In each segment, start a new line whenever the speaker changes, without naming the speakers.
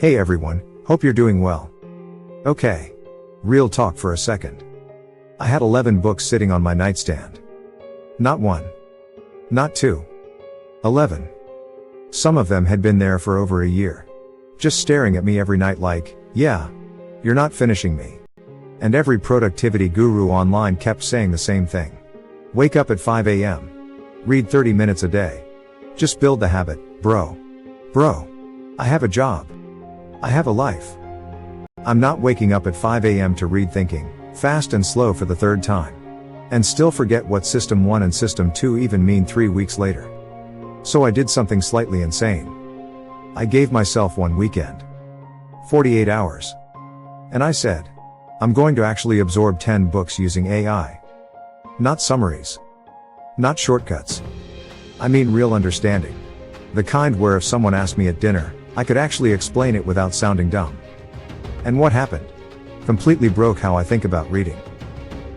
Hey everyone, hope you're doing well. Okay. Real talk for a second. I had 11 books sitting on my nightstand. Not one. Not two. 11. Some of them had been there for over a year. Just staring at me every night like, yeah, you're not finishing me. And every productivity guru online kept saying the same thing. Wake up at 5 a.m. Read 30 minutes a day. Just build the habit, bro. Bro. I have a job. I have a life. I'm not waking up at 5 a.m. to read thinking, fast and slow for the third time. And still forget what System 1 and System 2 even mean 3 weeks later. So I did something slightly insane. I gave myself one weekend. 48 hours. And I said, I'm going to actually absorb 10 books using AI. Not summaries. Not shortcuts. I mean real understanding. The kind where if someone asked me at dinner, I could actually explain it without sounding dumb. And what happened? Completely broke how I think about reading.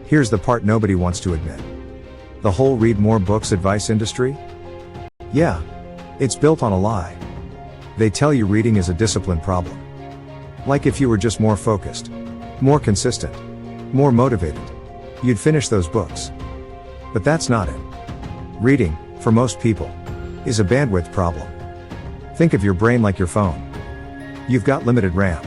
Here's the part nobody wants to admit. The whole read more books advice industry? Yeah. It's built on a lie. They tell you reading is a discipline problem. Like if you were just more focused, more consistent, more motivated, you'd finish those books. But that's not it. Reading, for most people, is a bandwidth problem. Think of your brain like your phone. You've got limited RAM.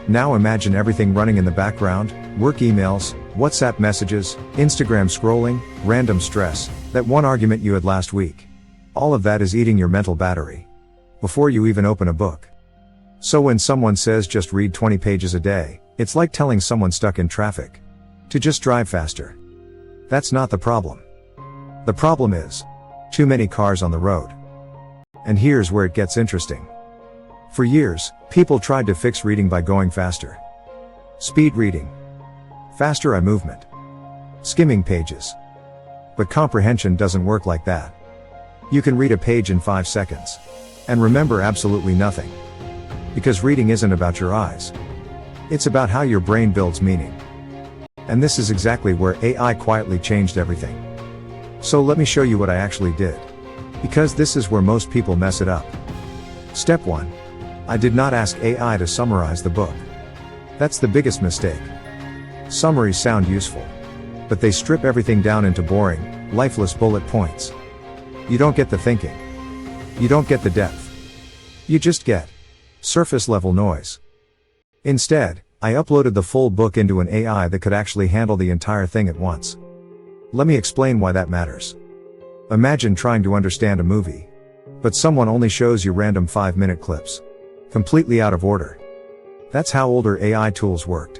Now imagine everything running in the background, work emails, WhatsApp messages, Instagram scrolling, random stress, that one argument you had last week. All of that is eating your mental battery. Before you even open a book. So when someone says just read 20 pages a day, it's like telling someone stuck in traffic to just drive faster. That's not the problem. The problem is too many cars on the road. And here's where it gets interesting. For years, people tried to fix reading by going faster. Speed reading. Faster eye movement. Skimming pages. But comprehension doesn't work like that. You can read a page in 5 seconds. And remember absolutely nothing. Because reading isn't about your eyes. It's about how your brain builds meaning. And this is exactly where AI quietly changed everything. So let me show you what I actually did. Because this is where most people mess it up. Step 1. I did not ask AI to summarize the book. That's the biggest mistake. Summaries sound useful. But they strip everything down into boring, lifeless bullet points. You don't get the thinking. You don't get the depth. You just get surface level noise. Instead, I uploaded the full book into an AI that could actually handle the entire thing at once. Let me explain why that matters. Imagine trying to understand a movie. But someone only shows you random 5-minute clips. Completely out of order. That's how older AI tools worked.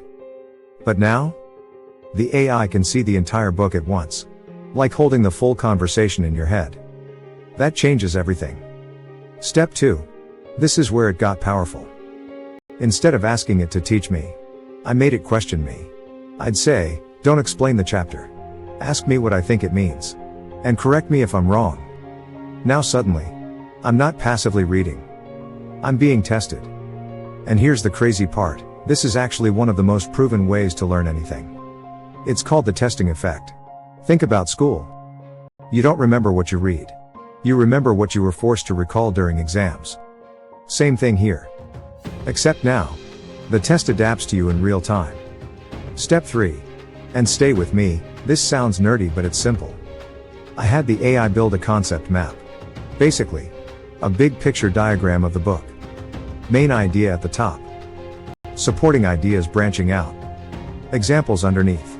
But now? The AI can see the entire book at once. Like holding the full conversation in your head. That changes everything. Step 2. This is where it got powerful. Instead of asking it to teach me, I made it question me. I'd say, don't explain the chapter. Ask me what I think it means. And correct me if I'm wrong. Now suddenly, I'm not passively reading. I'm being tested. And here's the crazy part, this is actually one of the most proven ways to learn anything. It's called the testing effect. Think about school. You don't remember what you read. You remember what you were forced to recall during exams. Same thing here. Except now, the test adapts to you in real time. Step 3. And stay with me, this sounds nerdy but it's simple. I had the AI build a concept map. Basically, a big picture diagram of the book. Main idea at the top. Supporting ideas branching out. Examples underneath.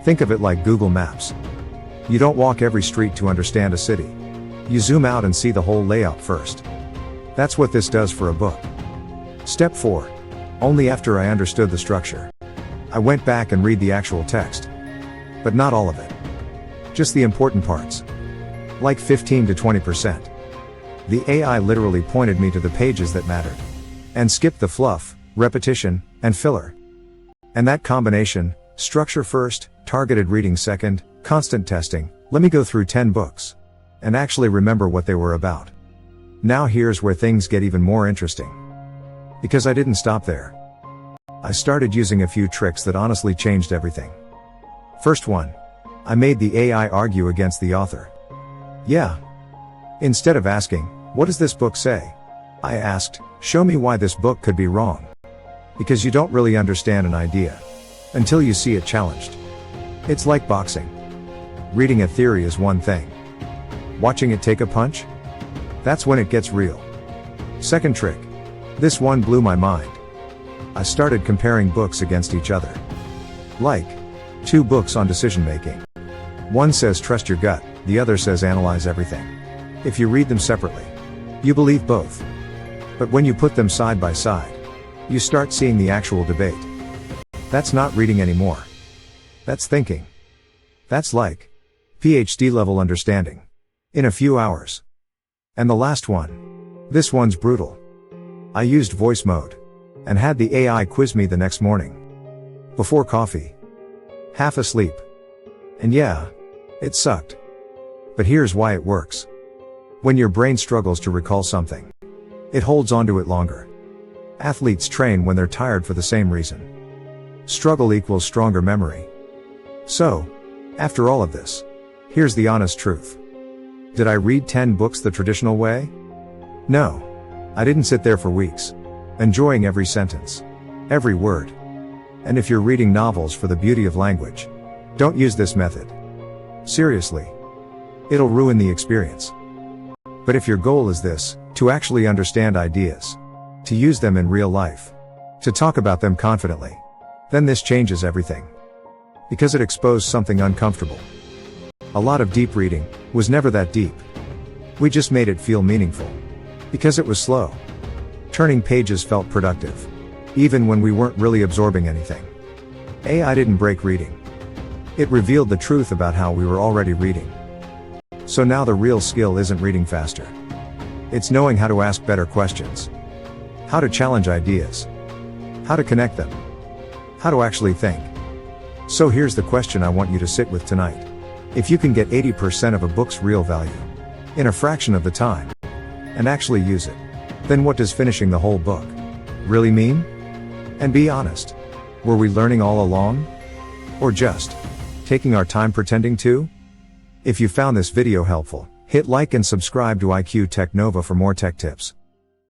Think of it like Google Maps. You don't walk every street to understand a city. You zoom out and see the whole layout first. That's what this does for a book. Step 4. Only after I understood the structure. I went back and read the actual text. But not all of it. Just the important parts. Like 15 to 20%. The AI literally pointed me to the pages that mattered. And skipped the fluff, repetition, and filler. And that combination, structure first, targeted reading second, constant testing, let me go through 10 books. And actually remember what they were about. Now here's where things get even more interesting. Because I didn't stop there. I started using a few tricks that honestly changed everything. First one. I made the AI argue against the author. Yeah. Instead of asking, what does this book say? I asked, Show me why this book could be wrong. Because you don't really understand an idea until you see it challenged. It's like boxing. Reading a theory is one thing. Watching it take a punch? That's when it gets real. Second trick. This one blew my mind. I started comparing books against each other. Like, two books on decision making. One says trust your gut, the other says analyze everything. If you read them separately, you believe both. But when you put them side by side, you start seeing the actual debate. That's not reading anymore. That's thinking. That's like PhD level understanding. In a few hours. And the last one. This one's brutal. I used voice mode. And had the AI quiz me the next morning. Before coffee. Half asleep. And yeah, it sucked. But here's why it works. When your brain struggles to recall something, it holds onto it longer. Athletes train when they're tired for the same reason. Struggle equals stronger memory. So, after all of this, here's the honest truth. Did I read 10 books the traditional way? No. I didn't sit there for weeks, enjoying every sentence, every word. And if you're reading novels for the beauty of language, don't use this method. Seriously. It'll ruin the experience. But if your goal is this, to actually understand ideas, to use them in real life, to talk about them confidently, then this changes everything. Because it exposed something uncomfortable. A lot of deep reading was never that deep. We just made it feel meaningful. Because it was slow. Turning pages felt productive. Even when we weren't really absorbing anything. AI didn't break reading. It revealed the truth about how we were already reading. So now the real skill isn't reading faster. It's knowing how to ask better questions. How to challenge ideas. How to connect them. How to actually think. So here's the question I want you to sit with tonight. If you can get 80% of a book's real value, in a fraction of the time, and actually use it, then what does finishing the whole book really mean? And be honest. Were we learning all along? Or just taking our time pretending to? If you found this video helpful, hit like and subscribe to IQ Tech Nova for more tech tips.